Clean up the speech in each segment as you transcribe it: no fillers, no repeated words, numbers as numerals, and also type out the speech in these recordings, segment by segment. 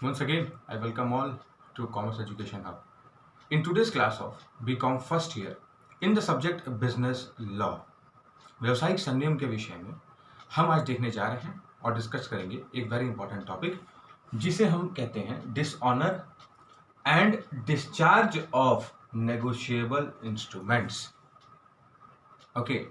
Once again, I welcome all to Commerce Education Hub. In today's class of BCom first year, in the subject Business Law, व्यवसायिक संनियम के विषय में हम आज देखने जा रहे हैं और डिस्कस करेंगे एक वेरी इंपॉर्टेंट टॉपिक जिसे हम कहते हैं dishonour and discharge of negotiable instruments. Okay,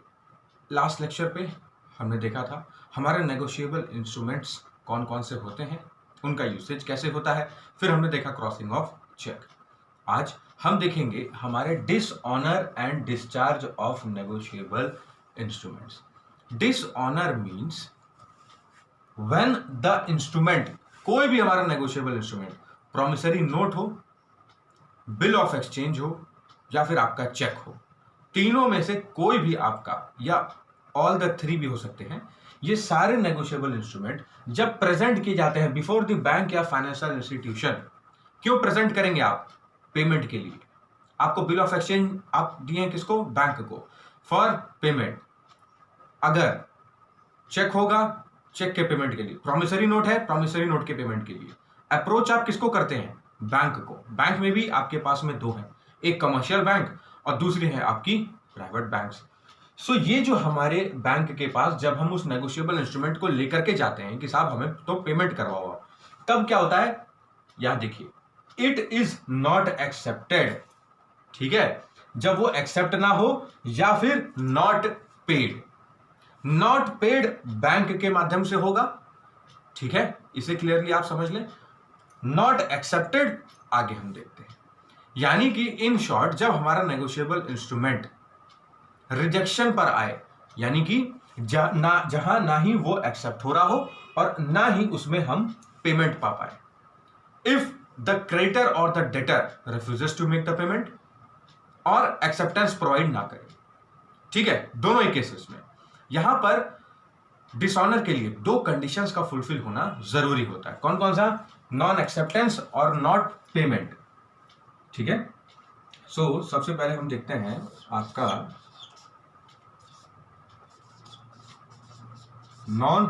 last lecture पे हमने देखा था हमारे नेगोशिएबल इंस्ट्रूमेंट्स कौन कौन से होते हैं, उनका यूसेज कैसे होता है, फिर हमने देखा क्रॉसिंग ऑफ चेक। आज हम देखेंगे हमारे dishonour and discharge of negotiable instruments. Dishonour means when the instrument, कोई भी हमारा नेगोशिएबल इंस्ट्रूमेंट, प्रॉमिसरी नोट हो, बिल ऑफ एक्सचेंज हो या फिर आपका चेक हो, तीनों में से कोई भी आपका या ऑल द थ्री भी हो सकते हैं, ये सारे नेगोशिएबल इंस्ट्रूमेंट जब प्रेजेंट किए जाते हैं बिफोर द बैंक या फाइनेंशियल इंस्टीट्यूशन, क्यों प्रेजेंट करेंगे आप? पेमेंट के लिए। आपको बिल ऑफ एक्सचेंज आप दिए किसको? बैंक को, फॉर पेमेंट। अगर चेक होगा, चेक के पेमेंट के लिए। प्रॉमिसरी नोट है, प्रॉमिसरी नोट के पेमेंट के लिए। अप्रोच आप किसको करते हैं? बैंक को। बैंक में भी आपके पास में दो हैं, एक कमर्शियल बैंक और दूसरी है आपकी प्राइवेट बैंक्स। सो ये जो हमारे बैंक के पास जब हम उस नेगोशिएबल इंस्ट्रूमेंट को लेकर के जाते हैं कि साहब हमें तो पेमेंट करवाओ, तब क्या होता है? यहां देखिए, इट इज नॉट एक्सेप्टेड। ठीक है, जब वो एक्सेप्ट ना हो या फिर not paid. Not paid bank के माध्यम से होगा, ठीक है, इसे क्लियरली आप समझ लें। नॉट एक्सेप्टेड आगे हम देखते हैं। यानी कि इन शॉर्ट जब हमारा नेगोशिएबल इंस्ट्रूमेंट रिजेक्शन पर आए, यानी कि जहां ना ही वो एक्सेप्ट हो रहा हो और ना ही उसमें हम पेमेंट पा पाए। इफ द क्रेडिटर और the debtor refuses to make the payment और एक्सेप्टेंस प्रोवाइड ना करे, ठीक है, दोनों ही केसेस में यहां पर डिसऑनर के लिए दो कंडीशंस का फुलफिल होना जरूरी होता है। कौन कौन सा? नॉन एक्सेप्टेंस और नॉट पेमेंट। ठीक है, सो सबसे पहले हम देखते हैं आपका नॉन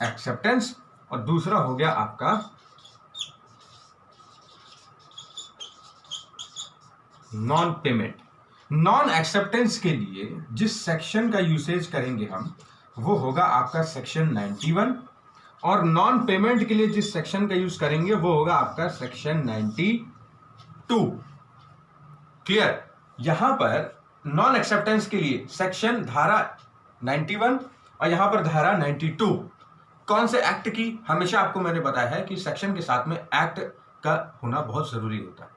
एक्सेप्टेंस और दूसरा हो गया आपका नॉन पेमेंट। नॉन एक्सेप्टेंस के लिए जिस सेक्शन का यूसेज करेंगे हम, वो होगा आपका सेक्शन 91 और नॉन पेमेंट के लिए जिस सेक्शन का यूज करेंगे वो होगा आपका सेक्शन 92। क्लियर? यहां पर नॉन एक्सेप्टेंस के लिए सेक्शन धारा 91 और यहां पर धारा 92। कौन से एक्ट की? हमेशा आपको मैंने बताया है कि सेक्शन के साथ में एक्ट का होना बहुत जरूरी होता है।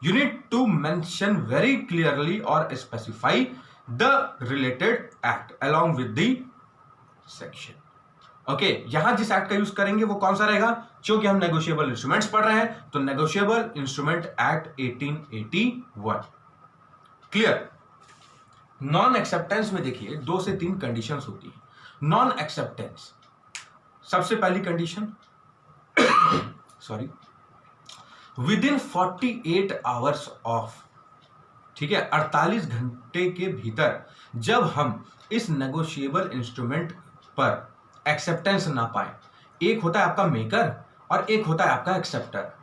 You need to mention very clearly और specify the related act along with the section. Okay, यहां जिस एक्ट का यूज करेंगे वो कौन सा रहेगा? क्योंकि हम नेगोशिएबल इंस्ट्रूमेंट्स पढ़ रहे हैं तो negotiable instrument act 1881। Clear? Non acceptance में देखिए 2 से 3 कंडीशंस होती हैं। नॉन एक्सेप्टेंस, सबसे पहली condition sorry, with in 48 hours of, ठीक है, 48 घंटे के भीतर जब हम इस नेगोशिएबल इंस्ट्रूमेंट पर एक्सेप्टेंस ना पाए। एक होता है आपका मेकर और एक होता है आपका एक्सेप्टर।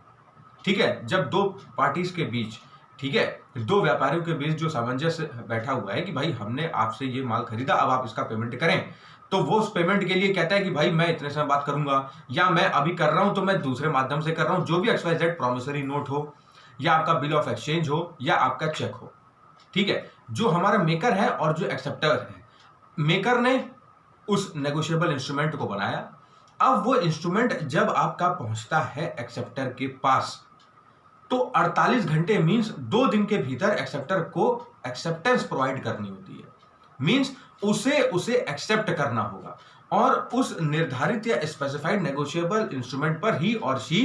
ठीक है, जब दो पार्टीज के बीच, ठीक है, दो व्यापारियों के बीच जो सामंजस्य बैठा हुआ है कि भाई हमने आपसे ये माल खरीदा, अब आप इसका पेमेंट करें, तो वो उस पेमेंट के लिए कहता है कि भाई मैं इतने समय बात करूंगा, या मैं अभी कर रहा हूं तो मैं दूसरे माध्यम से कर रहा हूं, जो भी XYZ प्रॉमिसरी नोट हो या आपका बिल ऑफ एक्सचेंज हो या आपका चेक हो। ठीक है, जो हमारा मेकर है और जो एक्सेप्टर है, मेकर ने उस नेगोशिएबल इंस्ट्रूमेंट को बनाया। अब वो इंस्ट्रूमेंट जब आपका पहुंचता है एक्सेप्टर के पास, तो 48 घंटे मींस 2 दिन के भीतर एक्सेप्टर को एक्सेप्टेंस प्रोवाइड करनी होती है। मींस उसे एक्सेप्ट करना होगा और उस निर्धारित या स्पेसिफाइड नेगोशिएबल इंस्ट्रूमेंट पर ही और she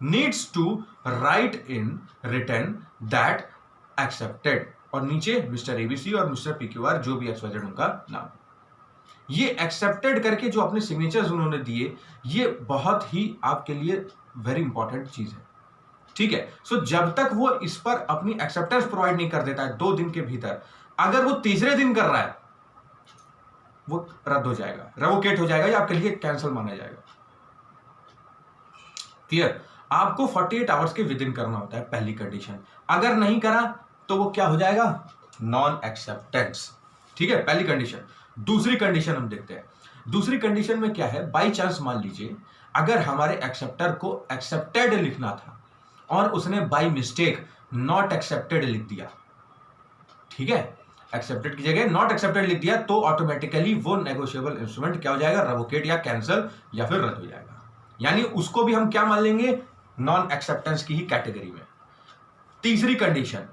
needs to write in written that accepted, और नीचे मिस्टर एबीसी और मिस्टर PQR जो भी XYZ उनका नाम। ये एक्सेप्टेड करके जो अपने सिग्नेचर्स उन्होंने दिए, ये बहुत ही आपके लिए वेरी इंपॉर्टेंट चीज है। ठीक है, सो जब तक वो इस पर अपनी एक्सेप्टेंस प्रोवाइड नहीं कर देता है 2 दिन के भीतर, अगर वो तीसरे दिन कर रहा है वो रद्द हो जाएगा, रेवोकेट हो जाएगा या आपके लिए कैंसिल माना जाएगा। क्लियर? आपको 48 आवर्स के विद इन करना होता है, पहली कंडीशन। अगर नहीं करा तो वो क्या हो जाएगा? Non acceptance. ठीक है, पहली कंडीशन। दूसरी कंडीशन हम देखते हैं। दूसरी कंडीशन में क्या है? बाई चांस मान लीजिए अगर हमारे एक्सेप्टर को एक्सेप्टेड लिखना था और उसने बाई मिस्टेक नॉट एक्सेप्टेड लिख दिया, ठीक है, एक्सेप्टेड की जगह नॉट एक्सेप्टेड लिख दिया, तो ऑटोमेटिकली वो नेगोशिएबल इंस्ट्रूमेंट क्या हो जाएगा? रेवोकेट या कैंसिल या फिर रद्द हो जाएगा। यानी उसको भी हम क्या मान लेंगे? नॉन एक्सेप्टेंस की ही कैटेगरी में। तीसरी कंडीशन,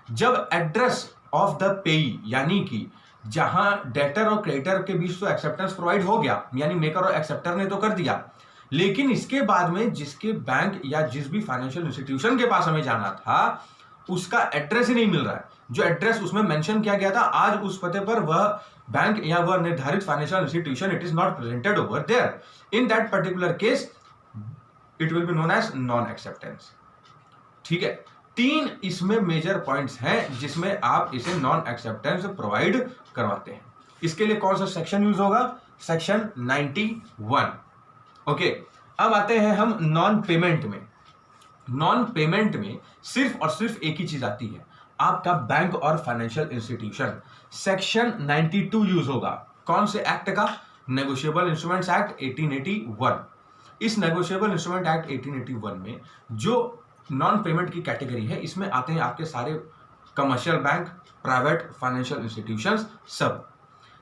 जब एड्रेस ऑफ द पेई, यानी कि जहां डेटर और क्रेडिटर के बीच तो एक्सेप्टेंस प्रोवाइड हो गया, यानी मेकर और एक्सेप्टर ने तो कर दिया, लेकिन इसके बाद में जिसके बैंक या जिस भी फाइनेंशियल इंस्टीट्यूशन के पास हमें जाना था उसका एड्रेस ही नहीं मिल रहा है। जो एड्रेस उसमें मेंशन किया गया था आज उस पते पर वह बैंक या वह निर्धारित financial institution it is not presented over there, in that particular case it will be known as non acceptance. ठीक है, तीन इसमें मेजर पॉइंट्स हैं जिसमें आप इसे नॉन एक्सेप्टेंस प्रोवाइड करवाते हैं। इसके लिए कौन सा सेक्शन यूज होगा? सेक्शन 91। ओके, अब आते हैं हम नॉन पेमेंट में। नॉन पेमेंट में सिर्फ और सिर्फ एक ही चीज आती है, आपका बैंक और फाइनेंशियल इंस्टीट्यूशन। सेक्शन 92 यूज होगा। कौन से एक्ट का? Negotiable instruments act 1881। इस नेगोशिएबल इंस्ट्रूमेंट एक्ट 1881 में जो नॉन पेमेंट की कैटेगरी है, इसमें आते हैं आपके सारे commercial bank, private financial institutions, सब।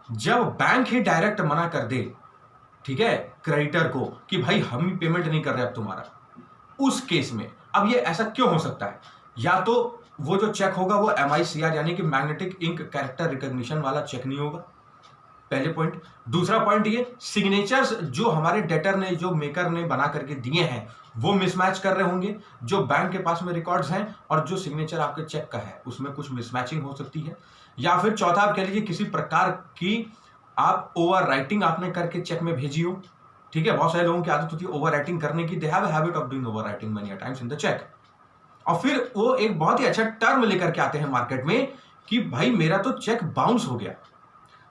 जब बैंक ही डायरेक्ट मना कर दे, ठीक है, क्रेडिटर को कि भाई हम ही पेमेंट नहीं कर रहे अब तुम्हारा, उस केस में अब ये ऐसा क्यों हो सकता है? या तो वो जो चेक होगा वो MICR यानी कि मैग्नेटिक इंक कैरेक्टर रिकॉग्निशन वाला चेक नहीं होगा, पहले पॉइंट। दूसरा पॉइंट ये, सिग्नेचर्स जो हमारे डेटर ने, जो मेकर ने बना करके दिए हैं वो मिसमैच कर रहे होंगे, जो बैंक के पास में रिकॉर्ड्स हैं और जो सिग्नेचर आपके चेक का है उसमें कुछ मिसमैचिंग हो सकती है। या फिर चौथा आप कह लीजिए किसी प्रकार की आप ओवर राइटिंग आपने करके चेक में भेजी हो, ठीक है, बहुत सारे लोगों की आदत होती है ओवर राइटिंग करने की, they have a habit of doing overwriting many times in the cheque. और फिर वो एक बहुत ही अच्छा टर्म लेकर के आते हैं मार्केट में कि भाई मेरा तो चेक बाउंस हो गया।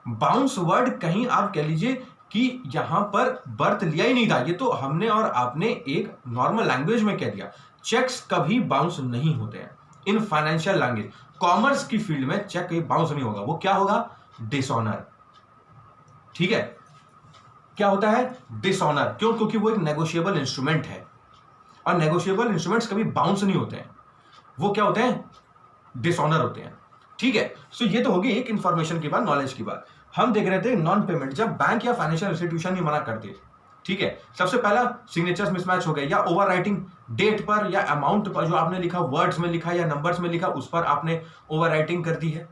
बाउंस वर्ड कहीं आप कह लीजिए कि यहां पर बर्थ लिया ही नहीं था, ये तो हमने और आपने एक नॉर्मल लैंग्वेज में कह दिया। चेक्स कभी बाउंस नहीं होते हैं इन फाइनेंशियल लैंग्वेज। कॉमर्स की फील्ड में चेक कहीं बाउंस नहीं होगा, वो क्या होगा? डिसऑनर। ठीक है, क्या होता है? डिसऑनर। क्यों? क्योंकि वो एक नेगोशिएबल इंस्ट्रूमेंट है और नेगोशिएबल इंस्ट्रूमेंट्स कभी बाउंस नहीं होते हैं, वो क्या होते हैं? डिसऑनर होते हैं। ठीक है, सो ये तो होगी एक इंफॉर्मेशन की बात, नॉलेज की बात। हम देख रहे थे नॉन पेमेंट, जब बैंक या फाइनेंशियल इंस्टीट्यूशन ही मना कर दे, ठीक है, सबसे पहला सिग्नेचर्स मिसमैच हो गए या ओवर राइटिंग, डेट पर या अमाउंट पर जो आपने लिखा वर्ड्स में लिखा या नंबर्स में लिखा उस पर आपने ओवर राइटिंग कर दी है,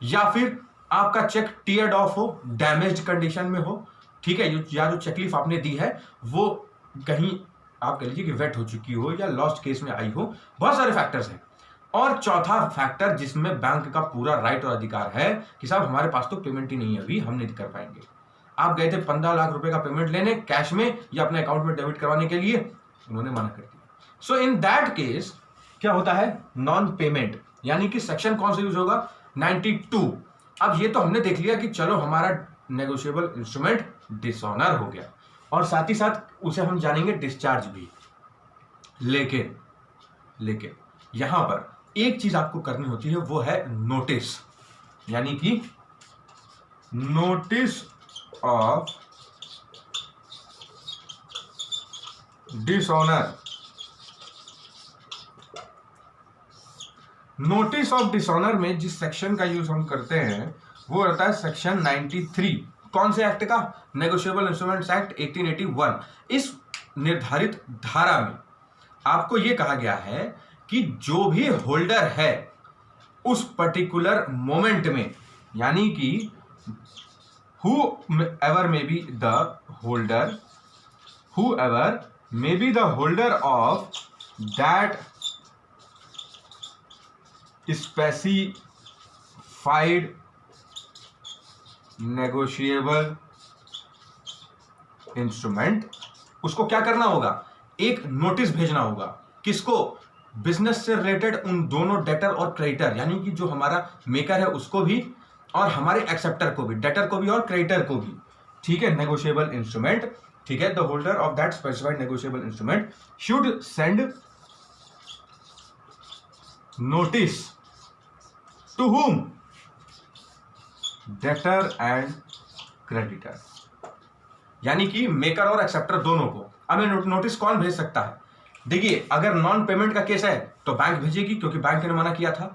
या फिर आपका चेक टीयर्ड ऑफ हो, डैमेज्ड कंडीशन में हो, ठीक है, या जो चेकलीफ आपने दी है वो कहीं आप कह लीजिए कि वेट हो चुकी हो या लॉस्ट केस में आई हो, बहुत सारे फैक्टर्स हैं। और चौथा फैक्टर जिसमें बैंक का पूरा राइट और अधिकार है कि साहब हमारे पास तो पेमेंट ही नहीं है, अभी हम नहीं कर पाएंगे। आप गए थे 15 लाख रुपए का पेमेंट लेने कैश में या अपने अकाउंट में डेबिट करवाने के लिए, उन्होंने मना कर दिया। सो इन दैट केस क्या होता है? Non payment. यानी कि सेक्शन कौन सा यूज होगा? 92। अब ये तो हमने देख लिया कि चलो हमारा नेगोशिएबल इंस्ट्रूमेंट डिसऑनर हो गया और साथ ही साथ उसे हम जानेंगे डिस्चार्ज भी। लेकिन यहां पर एक चीज आपको करनी होती है, वो है नोटिस, यानी कि notice of dishonour. Notice of dishonour में जिस सेक्शन का यूज हम करते हैं वो रहता है सेक्शन 93। कौन से एक्ट का? Negotiable instruments act 1881। इस निर्धारित धारा में आपको यह कहा गया है कि जो भी होल्डर है उस पर्टिकुलर मोमेंट में, यानी कि whoever may be the holder of that specified negotiable instrument, उसको क्या करना होगा? एक नोटिस भेजना होगा। किसको? बिजनेस से रिलेटेड उन दोनों डेटर और क्रेडिटर, यानी कि जो हमारा मेकर है उसको भी और हमारे एक्सेप्टर को भी, डेटर को भी और क्रेडिटर को भी, ठीक है, नेगोशिएबल इंस्ट्रूमेंट, ठीक है, the holder of that specified negotiable instrument should send notice to whom? Debtor and creditor, यानी कि मेकर और एक्सेप्टर दोनों को। अब ये नोटिस कौन भेज सकता है? देखिए, अगर नॉन पेमेंट का केस है तो बैंक भेजेगी, क्योंकि बैंक ने मना किया था,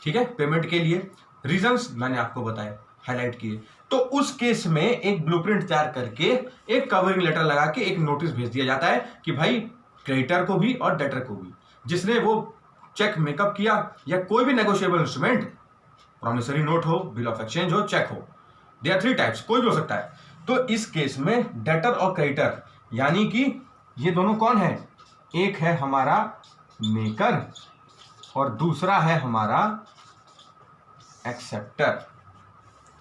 ठीक है, पेमेंट के लिए। रीजंस मैंने आपको बताए, हाईलाइट किए। तो उस केस में एक ब्लूप्रिंट तैयार करके, एक कवरिंग लेटर लगा के एक नोटिस भेज दिया जाता है कि भाई क्रेडिटर को भी और डेटर को भी, जिसने वो चेक मेकअप किया या कोई भी नेगोशिएबल इंस्ट्रूमेंट, प्रॉमिसरी नोट हो, बिल ऑफ एक्सचेंज हो, चेक हो, दे आर 3 टाइप्स, कोई भी हो सकता है। तो इस केस में डेटर और क्रेडिटर, यानी कि ये दोनों कौन है? एक है हमारा मेकर और दूसरा है हमारा एक्सेप्टर।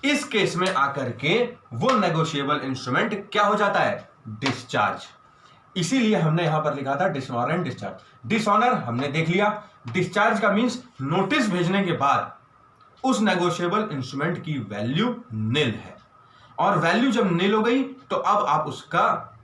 इस केस में आकर के वो नेगोशिएबल इंस्ट्रूमेंट क्या हो जाता है? डिस्चार्ज। इसीलिए हमने यहां पर लिखा था डिसऑनर एंड डिस्चार्ज। डिसऑनर हमने देख लिया, डिस्चार्ज का मींस नोटिस भेजने के बाद उस नेगोशिएबल इंस्ट्रूमेंट की वैल्यू नील है, और वैल्यू जब नील हो गई तो अब आप उसका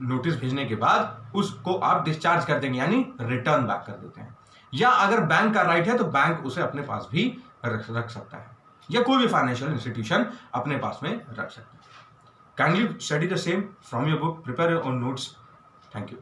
नोटिस भेजने के बाद उसको आप डिस्चार्ज कर देंगे, यानी रिटर्न बैक कर देते हैं। या अगर बैंक का राइट है तो बैंक उसे अपने पास भी रख सकता है, या कोई भी फाइनेंशियल इंस्टीट्यूशन अपने पास में रख सकता है। Kindly study the same from your book, prepare your own notes. Thank you.